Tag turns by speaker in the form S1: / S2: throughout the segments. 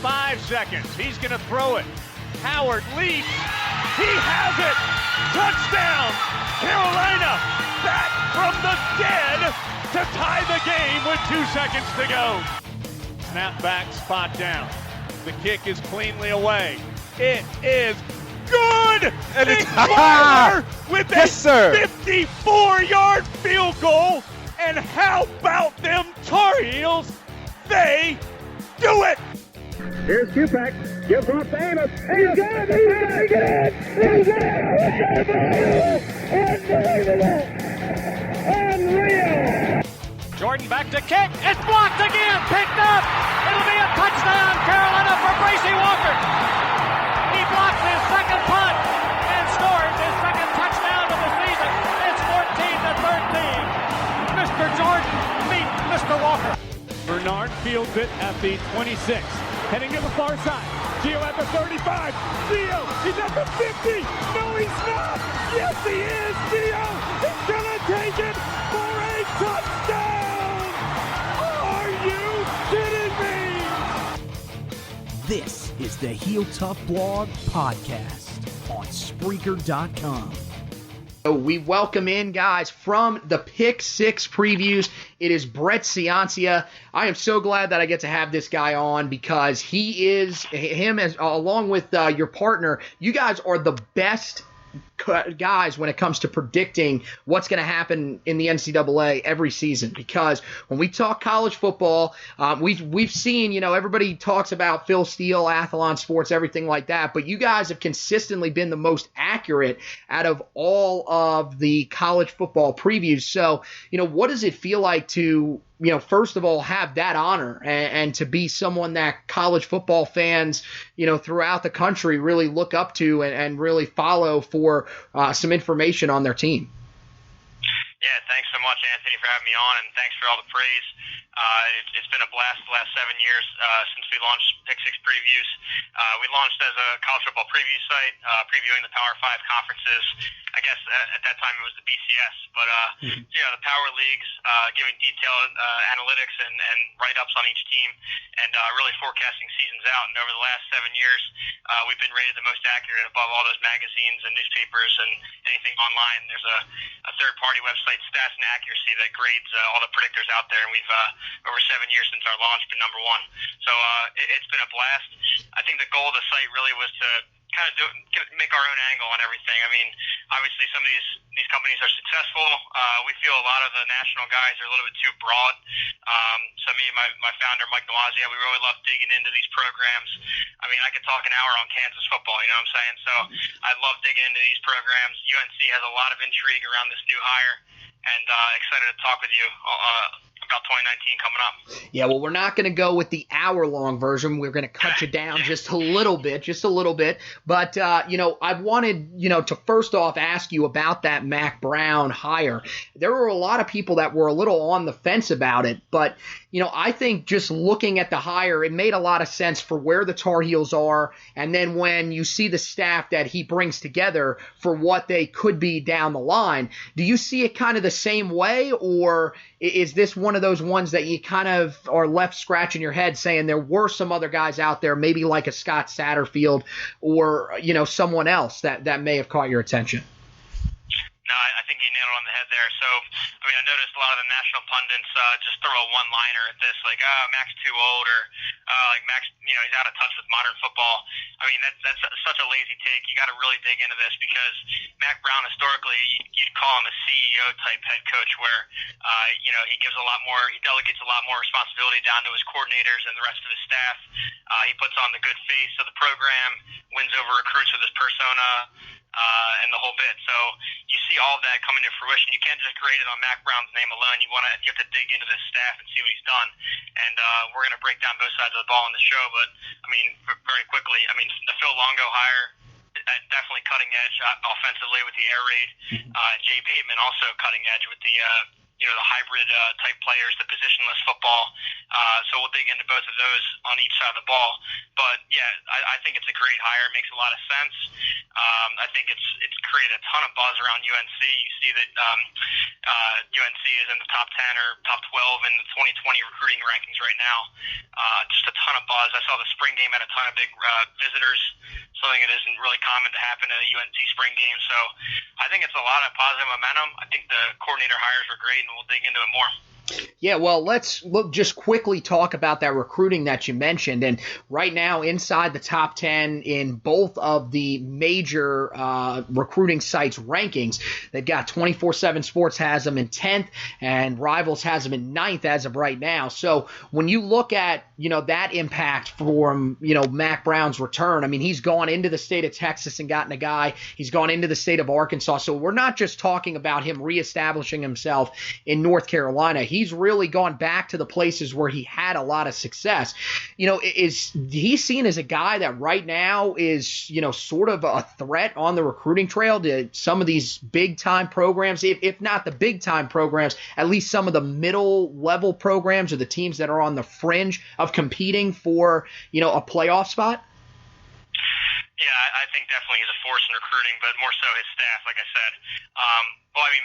S1: 5 seconds. He's going to throw it. Howard leaps. He has it. Touchdown. Carolina back from the dead to tie the game with 2 seconds to go. Snap back, spot down. The kick is cleanly away. It is good.
S2: And
S1: Nick
S2: it's
S1: Weiler with a
S2: Yes, sir.
S1: 54-yard field goal. And how about them Tar Heels? They do it.
S3: Here's Kupak. Gives off to Amos. He's got it. He's got it. Unreal.
S1: Jordan back to kick. It's blocked again. Picked up. It'll be a touchdown, Carolina, for Bracy Walker. He blocks his second punt and scores his second touchdown of the season. It's 14-13. Mr. Jordan beat Mr. Walker. Bernard fields it at the 26. Heading to the far side. Gio at the 35. Gio, he's at the 50. No, he's not. Yes, he is. Gio is going to take it for a touchdown. Are you kidding me?
S4: This is the Heel Tough Blog Podcast on Spreaker.com.
S5: We welcome in, guys, from the Pick 6 previews. It is Brett Ciancia. I am so glad that I get to have this guy on because along with your partner, you guys are the best guys when it comes to predicting what's going to happen in the NCAA every season, because when we talk college football, we've seen, everybody talks about Phil Steele, Athlon Sports, everything like that, but you guys have consistently been the most accurate out of all of the college football previews. So, what does it feel like to, first of all, have that honor and to be someone that college football fans, throughout the country really look up to and really follow for some information on their team?
S6: Yeah, thanks so much, Anthony, for having me on, and thanks for all the praise. It's been a blast the last 7 years since we launched Pick 6 Previews. We launched as a college football preview site, previewing the Power 5 conferences. I guess at that time it was the BCS, but the Power Leagues, giving detailed analytics and write-ups on each team, and really forecasting seasons out. And over the last 7 years, we've been rated the most accurate above all those magazines and newspapers and anything online. There's a third-party website, Stats and Accuracy, that grades all the predictors out there, and we've over 7 years since our launch been number one. So it's been a blast. I think the goal of the site really was to kind of make our own angle on everything. I mean, obviously some of these companies are successful. We feel a lot of the national guys are a little bit too broad. So me and my founder, Mike Nawazia, we really love digging into these programs. I mean, I could talk an hour on Kansas football, you know what I'm saying? So I love digging into these programs. UNC has a lot of intrigue around this new hire, and excited to talk with you about 2019 coming up.
S5: Yeah, well, we're not going to go with the hour-long version. We're going to cut you down just a little bit. But, I wanted, to first off ask you about that Mack Brown hire. There were a lot of people that were a little on the fence about it, but, I think just looking at the hire, it made a lot of sense for where the Tar Heels are, and then when you see the staff that he brings together for what they could be down the line, do you see it kind of the same way, or is this one of those ones that you kind of are left scratching your head saying there were some other guys out there, maybe like a Scott Satterfield or, someone else that may have caught your attention?
S6: No, I think you nailed it on the head there. So, I mean, I noticed a lot of the national pundits just throw a one-liner at this, like, Mack's too old, or like Mack's, he's out of touch with modern football. I mean, that's such a lazy take. You got to really dig into this because Mack Brown, historically, you'd call him a CEO-type head coach where, he gives a lot more, he delegates a lot more responsibility down to his coordinators and the rest of his staff. He puts on the good face of the program, wins over recruits with his persona, and the whole bit. So you see all of that coming to fruition. You can't just grade it on Mack Brown's name alone. You have to dig into this staff and see what he's done. And we're going to break down both sides of the ball in the show. But I mean, very quickly, I mean, the Phil Longo hire, definitely cutting edge offensively with the air raid. Jay Bateman also cutting edge with the the hybrid type players, the positionless football. So we'll dig into both of those on each side of the ball. But yeah, I think it's a great hire. It makes a lot of sense. I think it's created a ton of buzz around UNC. You see that UNC is in the top 10 or top 12 in the 2020 recruiting rankings right now. Just a ton of buzz. I saw the spring game had a ton of big visitors, something that isn't really common to happen at a UNC spring game. So I think it's a lot of positive momentum. I think the coordinator hires were great, and we'll dig into it more.
S5: Yeah, well, let's just quickly talk about that recruiting that you mentioned. And right now, inside the top 10 in both of the major recruiting sites' rankings, they've got 24/7 Sports has them in 10th, and Rivals has them in 9th as of right now. So when you look at that impact from Mack Brown's return, I mean, he's gone into the state of Texas and gotten a guy. He's gone into the state of Arkansas. So we're not just talking about him reestablishing himself in North Carolina. He's really gone back to the places where he had a lot of success. Is he seen as a guy that right now is, sort of a threat on the recruiting trail to some of these big-time programs, if not the big-time programs, at least some of the middle-level programs or the teams that are on the fringe of competing for, a playoff spot?
S6: Yeah, I think definitely he's a force in recruiting, but more so his staff, like I said.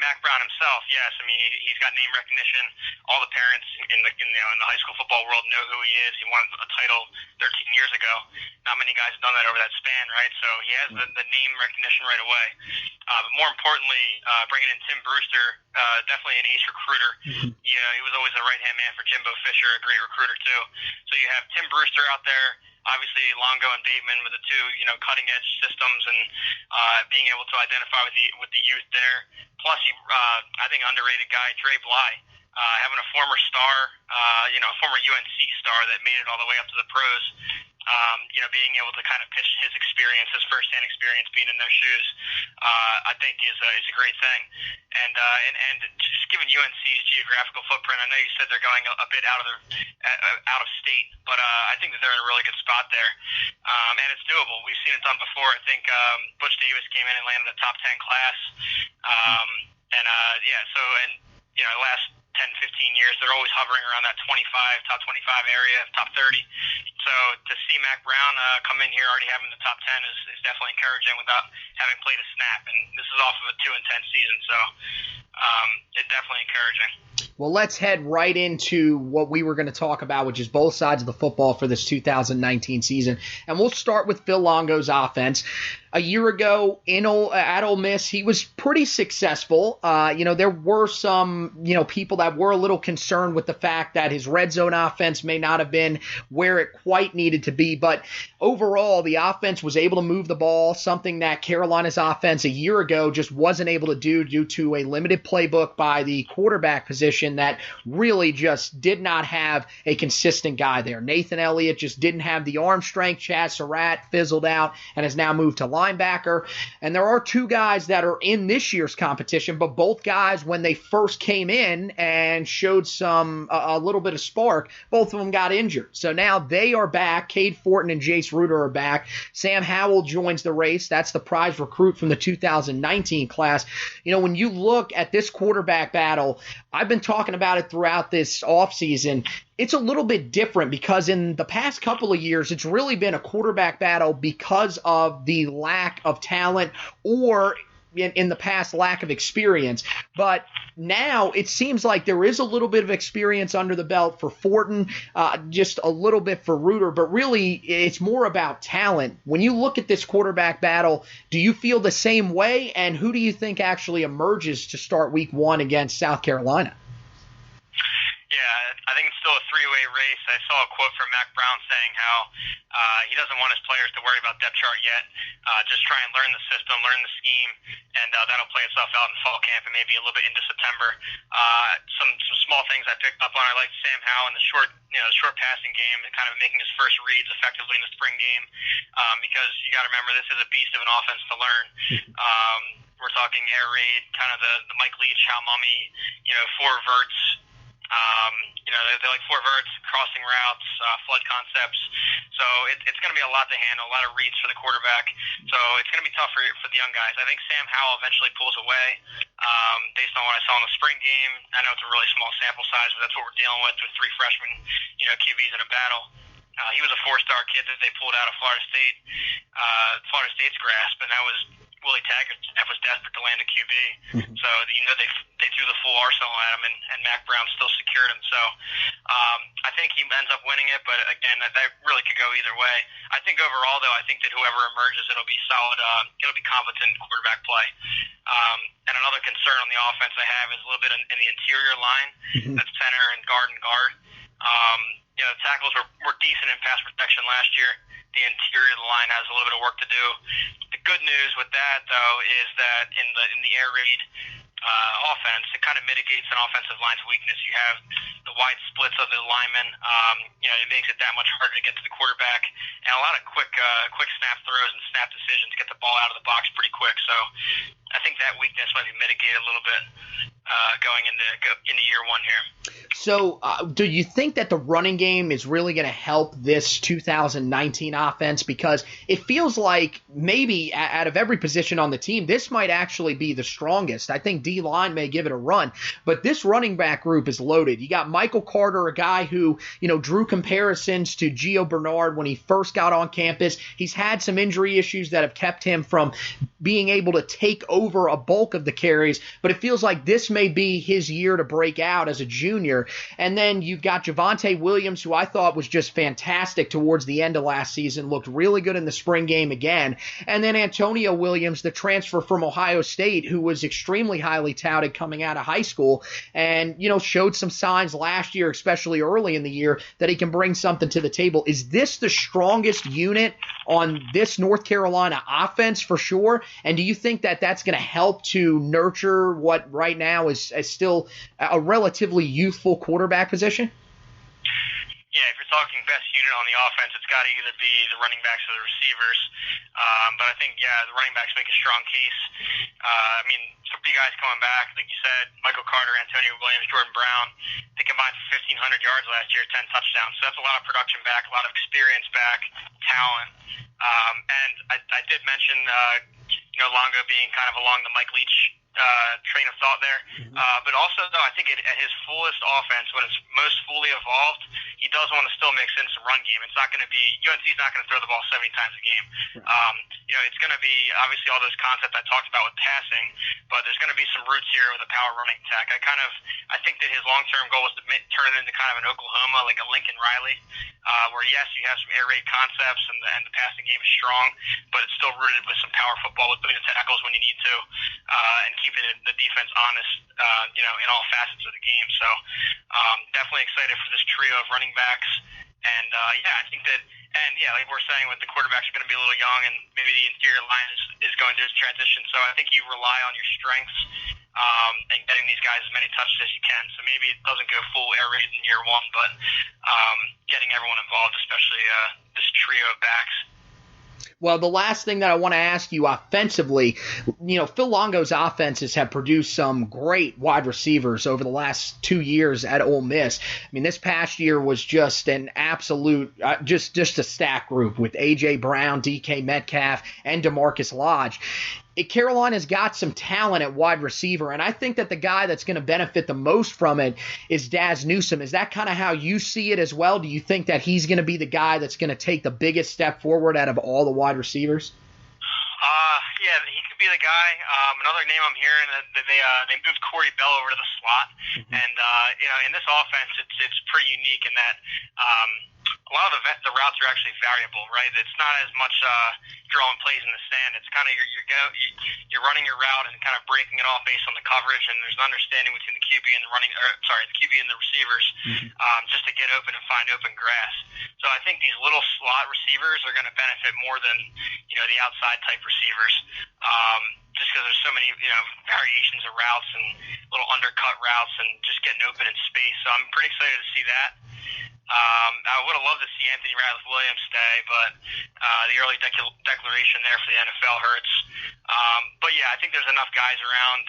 S6: Mack Brown himself, yes. I mean, he's got name recognition. All the parents in the high school football world know who he is. He won a title 13 years ago. Not many guys have done that over that span, right? So he has the name recognition right away. But more importantly, bringing in Tim Brewster, definitely an ace recruiter. Yeah, he was always a right-hand man for Jimbo Fisher, a great recruiter too. So you have Tim Brewster out there. Obviously, Longo and Bateman with the two, cutting-edge systems and being able to identify with the youth there. Plus, I think underrated guy Trey Bly, having a former star, a former UNC star that made it all the way up to the pros. Being able to kind of pitch his experience, his first-hand experience, being in their shoes, I think is a great thing. And just given UNC's geographical footprint, I know you said they're going a bit out of state, but I think that they're in a really good spot there, and it's doable. We've seen it done before. I think Butch Davis came in and landed a top 10 class, the last 10, 15 years, they're always hovering around that top 25 area, top 30. So to see Mack Brown come in here already having the top 10 is definitely encouraging without having played a snap. And this is off of a 2-10 season, so it's definitely encouraging.
S5: Well, let's head right into what we were going to talk about, which is both sides of the football for this 2019 season. And we'll start with Phil Longo's offense. A year ago at Ole Miss, he was pretty successful. There were some, people that were a little concerned with the fact that his red zone offense may not have been where it quite needed to be. But overall, the offense was able to move the ball, something that Carolina's offense a year ago just wasn't able to do due to a limited playbook by the quarterback position that really just did not have a consistent guy there. Nathan Elliott just didn't have the arm strength. Chaz Surratt fizzled out and has now moved to linebacker. And there are two guys that are in this year's competition, but both guys, when they first came in and showed a little bit of spark, both of them got injured. So now they are back. Cade Fortin and Jace Ruder are back. Sam Howell joins the race. That's the prize recruit from the 2019 class. When you look at this quarterback battle, I've been talking about it throughout this offseason. It's a little bit different because in the past couple of years, it's really been a quarterback battle because of the lack of talent or in the past lack of experience. But now it seems like there is a little bit of experience under the belt for Fortin, just a little bit for Ruder, but really it's more about talent. When you look at this quarterback battle, do you feel the same way? And who do you think actually emerges to start week 1 against South Carolina?
S6: Yeah, I think it's still a three-way race. I saw a quote from Mack Brown saying how he doesn't want his players to worry about depth chart yet. Just try and learn the system, learn the scheme, and that'll play itself out in fall camp and maybe a little bit into September. Some small things I picked up on. I liked Sam Howell in the short passing game and kind of making his first reads effectively in the spring game because you got to remember this is a beast of an offense to learn. We're talking air raid, kind of the Mike Leach, Hal Mummy, 4 verts. They like four verts, crossing routes, flood concepts. So it's going to be a lot to handle, a lot of reads for the quarterback. So it's going to be tough for the young guys. I think Sam Howell eventually pulls away based on what I saw in the spring game. I know it's a really small sample size, but that's what we're dealing with three freshmen, QBs in a battle. He was a four-star kid that they pulled out of Florida State's grasp, and that was Willie Taggart was desperate to land a QB. So they threw the full arsenal at him, and Mac Brown still secured him. So I think he ends up winning it, but again, that really could go either way. I think overall, though, I think that whoever emerges, it'll be solid. It'll be competent quarterback play. And another concern on the offense I have is a little bit in the interior line, that's center and guard. The tackles were decent in pass protection last year. The interior of the line has a little bit of work to do. The good news with that, though, is that in the air raid offense, it kind of mitigates an offensive line's weakness. You have the wide splits of the linemen. It makes it that much harder to get to the quarterback, and a lot of quick snap throws and snap decisions get the ball out of the box pretty quick. So I think that weakness might be mitigated a little bit going into year one here.
S5: So do you think that the running game is really going to help this 2019 offense? Because it feels like maybe out of every position on the team, this might actually be the strongest. I think D-line may give it a run, but this running back group is loaded. You got Michael Carter, a guy who, drew comparisons to Gio Bernard when he first got on campus. He's had some injury issues that have kept him from being able to take over a bulk of the carries, but it feels like this may be his year to break out as a junior. And then you've got Javonte Williams, who I thought was just fantastic towards the end of last season, looked really good in the spring game again. And then Antonio Williams, the transfer from Ohio State, who was extremely highly touted coming out of high school and, showed some signs last year, especially early in the year, that he can bring something to the table. Is this the strongest unit on this North Carolina offense for sure? And do you think that that's going to help to nurture what right now is still a relatively youthful quarterback position?
S6: Yeah, if you're talking best unit on the offense, it's got to either be the running backs or the receivers. But I think, the running backs make a strong case. Some big guys coming back, like you said, Michael Carter, Antonio Williams, Jordan Brown, they combined for 1,500 yards last year, 10 touchdowns. So that's a lot of production back, a lot of experience back, talent. And I did mention, Longo being kind of along the Mike Leach train of thought there. But also, though, I think at his fullest offense, when it's most fully evolved, he does want to still mix in some run game. It's not going to be – UNC's not going to throw the ball 70 times a game. It's going to be obviously all those concepts I talked about with passing, but there's going to be some roots here with a power running attack. I think that his long-term goal is to turn it into kind of an Oklahoma, like a Lincoln Riley, where, yes, you have some air raid concepts and the passing game is strong, but it's still rooted with some power football with putting the tackles when you need to and keeping the defense honest, in all facets of the game. So definitely excited for this trio of running backs. And, I think that, like we're saying, with the quarterbacks are going to be a little young and maybe the interior line is going through this transition. So I think you rely on your strengths and getting these guys as many touches as you can. So maybe it doesn't go full air raid in year one, but getting everyone involved, especially this trio of backs.
S5: Well, the last thing that I want to ask you offensively, Phil Longo's offenses have produced some great wide receivers over the last 2 years at Ole Miss. This past year was just an absolute, just a stack group with A.J. Brown, DK Metcalf, and DeMarcus Lodge. Carolina's got some talent at wide receiver, and I think that the guy that's going to benefit the most from it is Daz Newsome. Is that kind of how you see it as well? Do you think that he's going to be the guy that's going to take the biggest step forward out of all the wide receivers?
S6: Yeah, he could be the guy. Another name I'm hearing that they moved Corey Bell over to the slot, and in this offense, it's pretty unique in that a lot of the routes are actually variable, right? It's not as much drawing plays in the sand. It's kind of you're running your route and kind of breaking it off based on the coverage, and there's an understanding between the QB and the QB and the receivers, just to get open and find open grass. So I think these little slot receivers are going to benefit more than the outside type receivers, just because there's so many variations of routes and little undercut routes and just getting open in space. So I'm pretty excited to see that. I would have loved to see Anthony Radcliffe-Williams stay, but the early declaration there for the NFL hurts. But yeah, I think there's enough guys around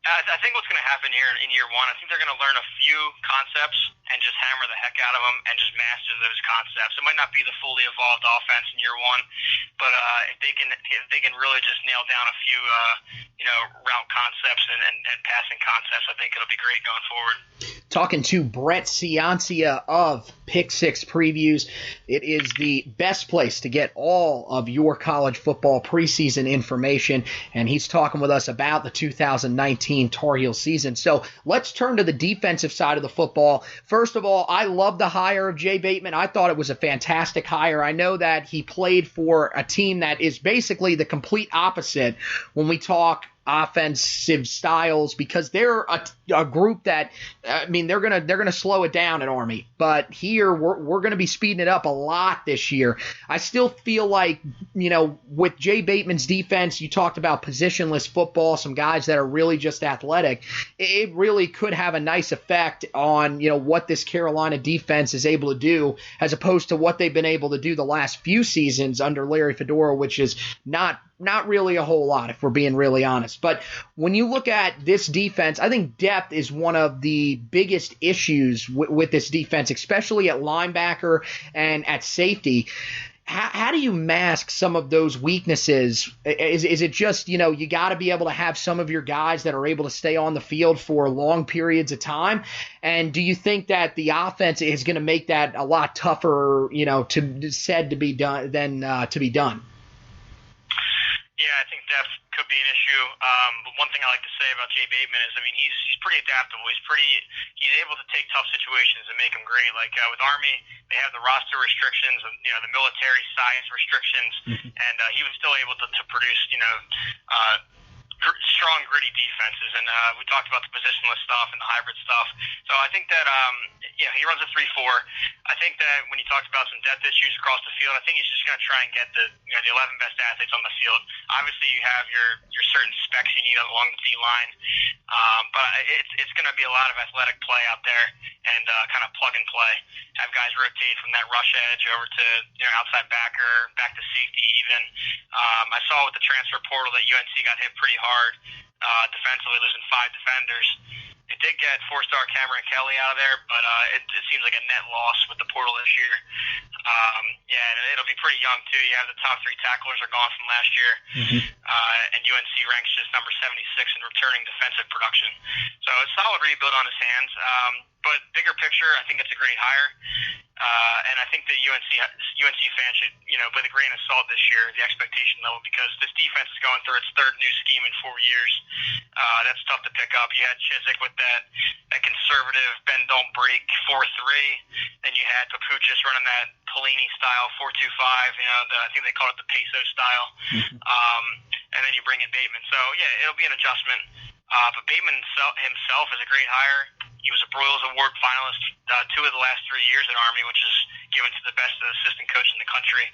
S6: I think what's going to happen here in year one, I think they're going to learn a few concepts and just hammer the heck out of them and just master those concepts. It might not be the fully evolved offense in year one, but if they can really just nail down a few route concepts and passing concepts, I think it'll be great going forward.
S5: Talking to Brett Ciancia of Pick Six Previews. It is the best place to get all of your college football preseason information, and he's talking with us about the 2019 Tar Heel season. So let's turn to the defensive side of the football. First of all, I love the hire of Jay Bateman. I thought it was a fantastic hire. I know that he played for a team that is basically the complete opposite when we talk offensive styles, because they're a group that, I mean, they're gonna slow it down at Army, but here we're gonna be speeding it up a lot this year. I still feel like, with Jay Bateman's defense, you talked about positionless football, some guys that are really just athletic. It really could have a nice effect on what this Carolina defense is able to do, as opposed to what they've been able to do the last few seasons under Larry Fedora, which is not really a whole lot, if we're being really honest. But when you look at this defense, I think depth is one of the biggest issues with this defense, especially at linebacker and at safety. How do you mask some of those weaknesses? Is it just, you got to be able to have some of your guys that are able to stay on the field for long periods of time? And do you think that the offense is going to make that a lot tougher, to be done than to be done?
S6: Yeah, I think depth could be an issue. But one thing I like to say about Jay Bateman is, he's pretty adaptable. He's able to take tough situations and make them great. Like with Army, they have the roster restrictions, and the military size restrictions, and he was still able to produce strong, gritty defenses. And we talked about the positionless stuff and the hybrid stuff. So I think that he runs a 3-4. I think that when you talked about some depth issues across the field, I think he's just going to try and get the 11 best athletes on the field. Obviously, you have your certain specs you need along the D line, but it's going to be a lot of athletic play out there and kind of plug and play. Have guys rotate from that rush edge over to outside backer, back to safety even. I saw with the transfer portal that UNC got hit pretty hard defensively, losing 5 defenders. It did get 4-star Cameron Kelly out of there, but it seems like a net loss with the portal this year. And it'll be pretty young, too. You have the top 3 tacklers are gone from last year, and UNC ranks just number 76 in returning defensive production. So a solid rebuild on his hands. But bigger picture, I think it's a great hire. And I think that UNC fans should, with a grain of salt this year, the expectation level, because this defense is going through its 3rd new scheme in 4 years. That's tough to pick up. You had Chizik with that conservative bend don't break 4-3. Then you had Papuchis running that Pelini style 4-2-5. I think they call it the peso style. And then you bring in Bateman. So yeah, it'll be an adjustment. But Bateman himself is a great hire. He was a Broyles Award finalist 2 of the last 3 years at Army, which is given to the best assistant coach in the country.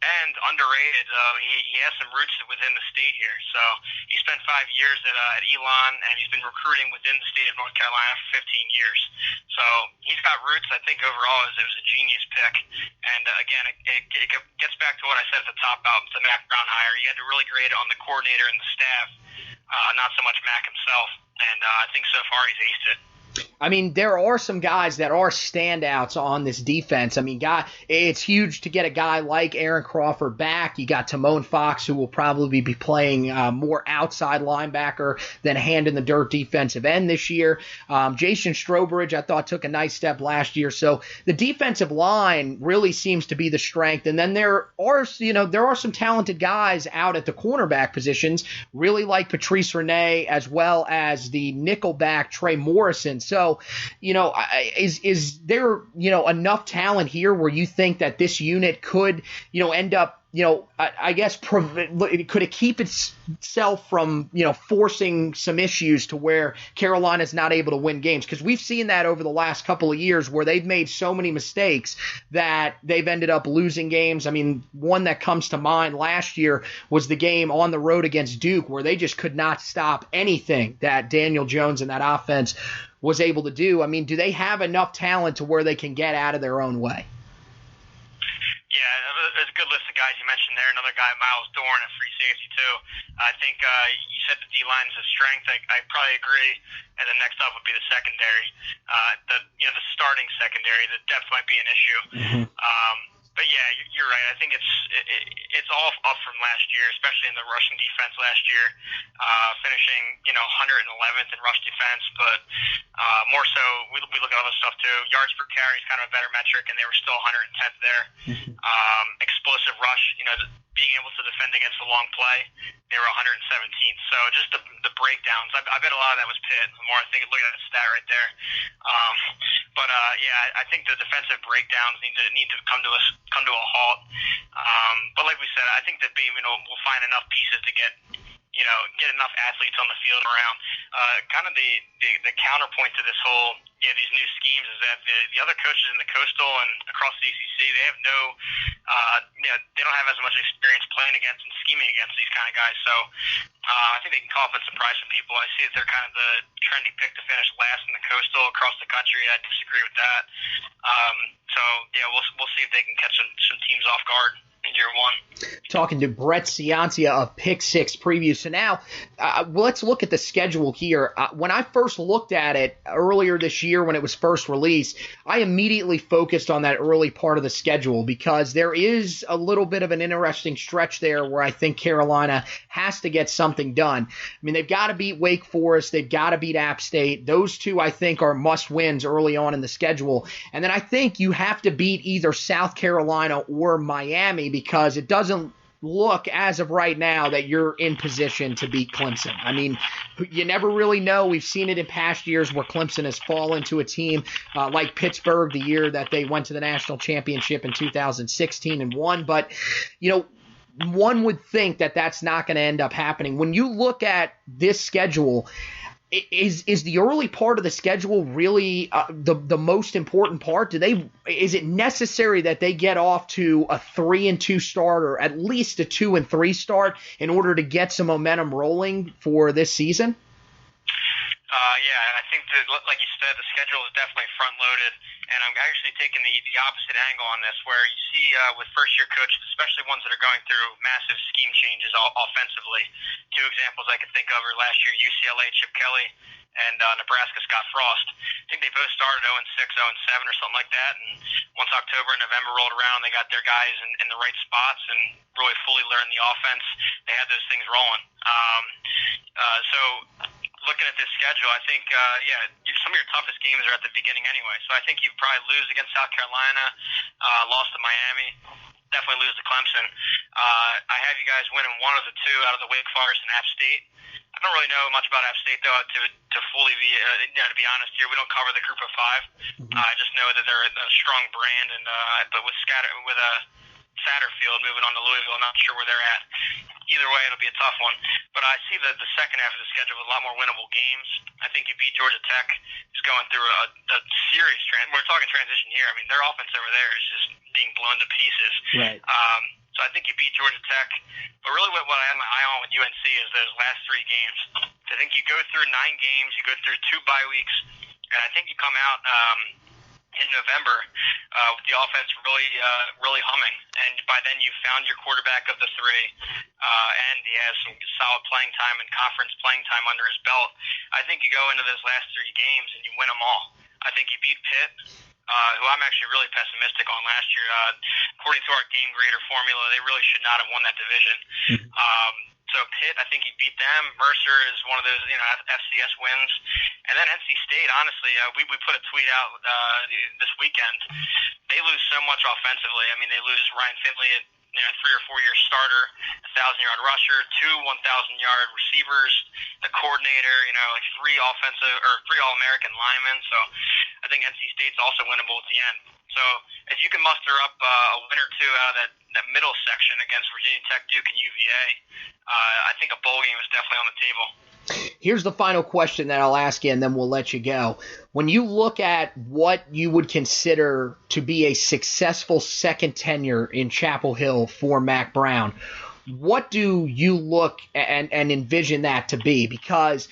S6: And underrated, he has some roots within the state here. So he spent 5 years at Elon, and he's been recruiting within the state of North Carolina for 15 years. So he's got roots. I think overall it was a genius pick. And again, it gets back to what I said at the top about the Mac Brown hire. You had to really grade it on the coordinator and the staff, not so much Mac himself. And I think so far he's aced it.
S5: There are some guys that are standouts on this defense. It's huge to get a guy like Aaron Crawford back. You got Timon Fox, who will probably be playing more outside linebacker than hand-in-the-dirt defensive end this year. Jason Strobridge, I thought, took a nice step last year. So the defensive line really seems to be the strength. And then there are some talented guys out at the cornerback positions, really like Patrice Rene, as well as the nickelback Trey Morrison. So, is there, enough talent here where you think that this unit could, end up, could it keep itself from, forcing some issues to where Carolina's not able to win games? Because we've seen that over the last couple of years where they've made so many mistakes that they've ended up losing games. One that comes to mind last year was the game on the road against Duke, where they just could not stop anything that Daniel Jones and that offense was able to do. Do they have enough talent to where they can get out of their own way?
S6: Yeah, there's a good list of guys you mentioned there. Another guy, Miles Dorn, at free safety too. I think you said the D-line is a strength. I probably agree. And then next up would be the secondary. The starting secondary. The depth might be an issue. But yeah, you're right. I think it's all up from last year, especially in the rushing defense last year, finishing 111th in rush defense. But more so, we look at other stuff too. Yards per carry is kind of a better metric, and they were still 110th there. Explosive rush, being able to defend against the long play, they were 117th. So just the breakdowns. I bet a lot of that was Pitt. The more I think, look at that stat right there. I think the defensive breakdowns need to come to a halt. But like we said, I think that Bateman will find enough pieces to get enough athletes on the field around. Kind of the counterpoint to this whole these new schemes is that the other coaches in the Coastal and across the ACC, they have they don't have as much experience playing against and scheming against these kind of guys. So I think they can come up and surprise some people. I see that they're kind of the trendy pick to finish last in the Coastal across the country. I disagree with that. We'll see if they can catch some teams off guard in year one.
S5: Talking to Brett Ciancia of Pick Six Preview. So now let's look at the schedule here. When I first looked at it earlier this year when it was first released, I immediately focused on that early part of the schedule because there is a little bit of an interesting stretch there where I think Carolina has to get something done. I mean, they've got to beat Wake Forest. They've got to beat App State. Those two, I think, are must-wins early on in the schedule. And then I think you have to beat either South Carolina or Miami because it doesn't look as of right now that you're in position to beat Clemson. I mean, you never really know. We've seen it in past years where Clemson has fallen to a team like Pittsburgh the year that they went to the national championship in 2016 and won. But, one would think that that's not going to end up happening. When you look at this schedule, is the early part of the schedule really the most important part? Is it necessary that they get off to a 3-2 start or at least a 2-3 start in order to get some momentum rolling for this season?
S6: I think that, like you said, the schedule is definitely front-loaded, and I'm actually taking the opposite angle on this, where you see with first-year coaches, especially ones that are going through massive scheme changes offensively. Two examples I could think of are last year UCLA Chip Kelly and Nebraska Scott Frost. I think they both started 0-6, 0-7 or something like that, and once October and November rolled around, they got their guys in the right spots and really fully learned the offense. They had those things rolling. Looking at this schedule, I think, some of your toughest games are at the beginning anyway. So I think you probably lose against South Carolina, lost to Miami, definitely lose to Clemson. I have you guys winning one of the two out of the Wake Forest and App State. I don't really know much about App State, though, to fully be, to be honest here. We don't cover the group of five. I just know that they're a strong brand, and but with Satterfield moving on to Louisville, I'm not sure where they're at. Either way, it'll be a tough one. But I see the second half of the schedule with a lot more winnable games. I think you beat Georgia Tech, who's going through a serious we're talking transition here. I mean, their offense over there is just being blown to pieces.
S5: Right.
S6: So I think you beat Georgia Tech. But really what I have my eye on with UNC is those last three games. I think you go through 9 games, you go through 2 bye weeks, and I think you come out in November with the offense really humming. And by then you've found your quarterback of the 3, and he has some solid playing time and conference playing time under his belt. I think you go into those last 3 games and you win them all. I think you beat Pitt, who I'm actually really pessimistic on last year. According to our game grader formula, they really should not have won that division. So Pitt, I think you beat them. Mercer is one of those FCS wins. And then NC State, honestly, we put a tweet out this weekend. They lose so much offensively. I mean, they lose Ryan Finley, a 3 or 4 year starter, 1,000-yard rusher, 2 1,000-yard receivers, the coordinator, 3 All-American linemen. So I think NC State's also winnable at the end. So if you can muster up a win or 2 out of that middle section against Virginia Tech, Duke, and UVA, I think a bowl game is definitely on the table.
S5: Here's the final question that I'll ask you, and then we'll let you go. When you look at what you would consider to be a successful second tenure in Chapel Hill for Mack Brown, what do you look and envision that to be? Because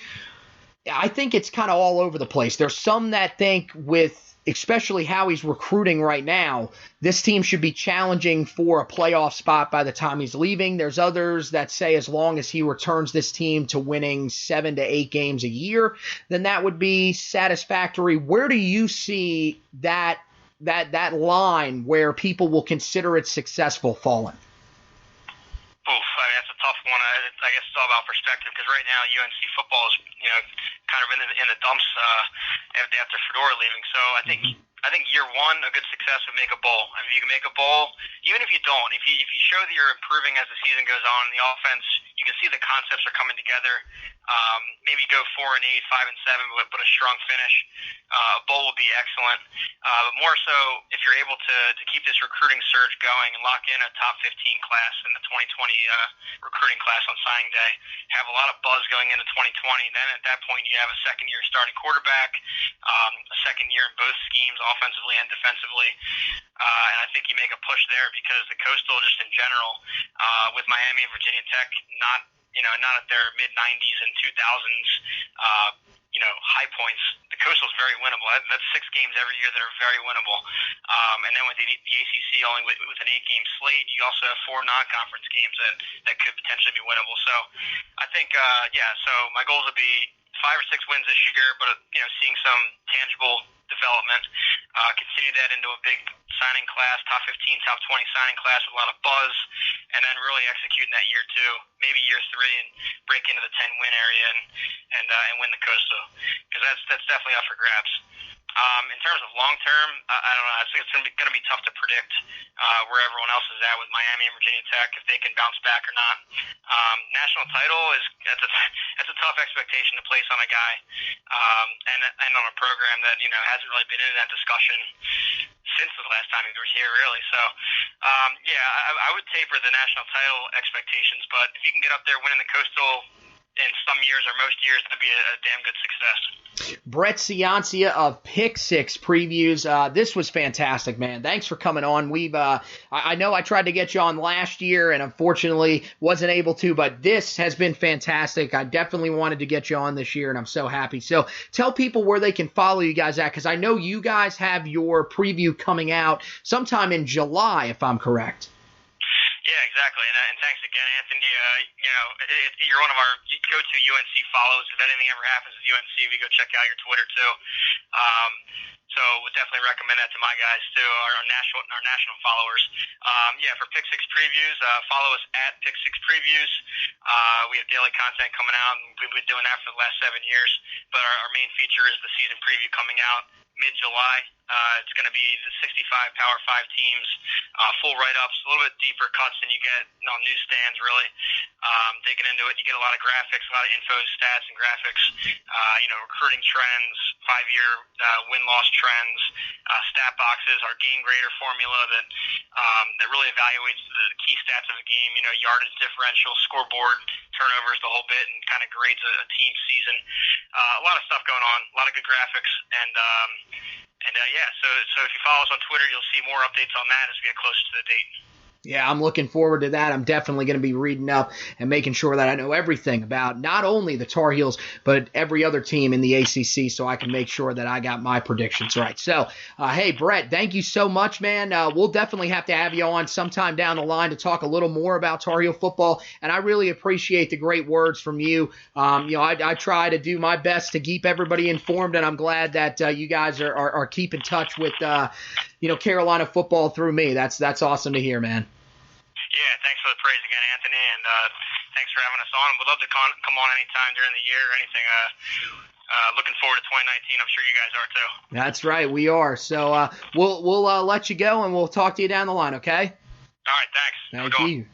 S5: I think it's kind of all over the place. There's some that think with especially how he's recruiting right now, this team should be challenging for a playoff spot by the time he's leaving. There's others that say as long as he returns this team to winning 7 to 8 games a year, then that would be satisfactory. Where do you see that line where people will consider it successful falling?
S6: Oof, I mean, that's a tough one. I guess it's all about perspective, because right now UNC football is, kind of in the dumps after Fedora leaving. So I think year one, a good success would make a bowl. I mean, if you can make a bowl, even if you don't, if you show that you're improving as the season goes on, the offense, you can see the concepts are coming together. Maybe go 4-8, 5-7, but a strong finish. A bowl would be excellent. But more so, if you're able to keep this recruiting surge going and lock in a top 15 class in the 2020 recruiting class on signing day, have a lot of buzz going into 2020. Then at that point, you have a second-year starting quarterback, a second year in both schemes, offensively and defensively. And I think you make a push there, because the Coastal, just in general, with Miami and Virginia Tech not at their mid-90s and 2000s, high points, the Coastal is very winnable. That's 6 games every year that are very winnable. And then with the ACC only with an 8-game slate, you also have 4 non-conference games that could potentially be winnable. So I think, so my goals would be 5 or 6 wins this year, but, seeing some tangible development, continue that into a big signing class, top 15, top 20 signing class with a lot of buzz, and then really executing that year 2, maybe year 3, and break into the 10-win area and win the Coastal, because that's definitely up for grabs. In terms of long term, I don't know. I think it's going to be tough to predict where everyone else is at with Miami and Virginia Tech, if they can bounce back or not. National title that's a tough expectation to place on a guy, and on a program that hasn't really been in that discussion since the last time he was here, really. So, I would taper the national title expectations, but if you can get up there winning the Coastal in some years or most years, that'd be a damn good success.
S5: Brett Ciancia of Pick Six Previews. This was fantastic, man. Thanks for coming on. I know I tried to get you on last year and unfortunately wasn't able to, but this has been fantastic. I definitely wanted to get you on this year, and I'm so happy. So tell people where they can follow you guys at, because I know you guys have your preview coming out sometime in July, if I'm correct.
S6: Yeah, exactly. And thanks again, Anthony. You're one of our go-to UNC follows. If anything ever happens with UNC, we go check out your Twitter too. So would definitely recommend that to my guys too, our national followers. For Pick Six Previews, follow us at Pick Six Previews. We have daily content coming out, and we've been doing that for the last 7 years. But our main feature is the season preview coming out mid-July. It's going to be the 65 Power 5 teams, full write-ups, a little bit deeper cuts than you get on newsstands, really. Digging into it, you get a lot of graphics, a lot of info, stats, and graphics. Recruiting trends, 5-year win-loss trends, stat boxes, our game grader formula that really evaluates the key stats of a game, yardage differential, scoreboard, turnovers, the whole bit, and kind of grades a team season. A lot of stuff going on, a lot of good graphics, so if you follow us on Twitter, you'll see more updates on that as we get closer to the date.
S5: Yeah, I'm looking forward to that. I'm definitely going to be reading up and making sure that I know everything about not only the Tar Heels, but every other team in the ACC, so I can make sure that I got my predictions right. So, hey, Brett, thank you so much, man. We'll definitely have to have you on sometime down the line to talk a little more about Tar Heel football, and I really appreciate the great words from you. I try to do my best to keep everybody informed, and I'm glad that you guys are keep in touch with Carolina football through me. That's awesome to hear, man.
S6: Yeah, thanks for the praise again, Anthony, and thanks for having us on. We'd love to come on anytime during the year or anything. Looking forward to 2019. I'm sure you guys are too. That's
S5: right, we are. So we'll let you go, and we'll talk to you down the line, okay?
S6: All right, thanks.
S5: Thank you.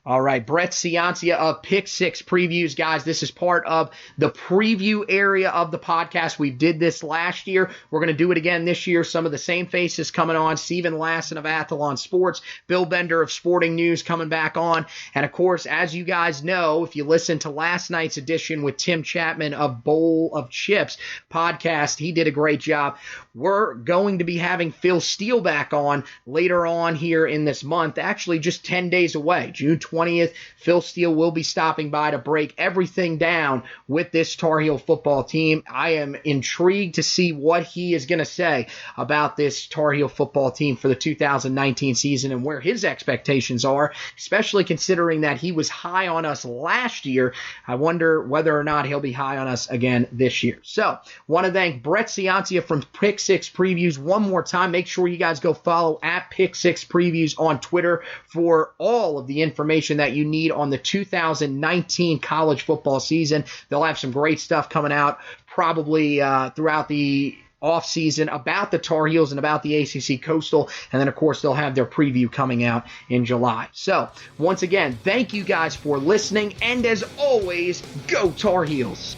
S5: All right, Brett Ciancia of Pick Six Previews. Guys, this is part of the preview area of the podcast. We did this last year. We're going to do it again this year. Some of the same faces coming on. Steven Lassen of Athlon Sports. Bill Bender of Sporting News coming back on. And, of course, as you guys know, if you listened to last night's edition with Tim Chapman of Bowl of Chips podcast, he did a great job. We're going to be having Phil Steele back on later on here in this month, actually just 10 days away, June 20th. Phil Steele will be stopping by to break everything down with this Tar Heel football team. I am intrigued to see what he is going to say about this Tar Heel football team for the 2019 season and where his expectations are, especially considering that he was high on us last year. I wonder whether or not he'll be high on us again this year. So, want to thank Brett Ciancia from Pick 6 Previews one more time. Make sure you guys go follow at Pick 6 Previews on Twitter for all of the information that you need on the 2019 college football season. They'll have some great stuff coming out probably throughout the off-season about the Tar Heels and about the ACC Coastal, and then, of course, they'll have their preview coming out in July. So, once again, thank you guys for listening, and as always, go Tar Heels!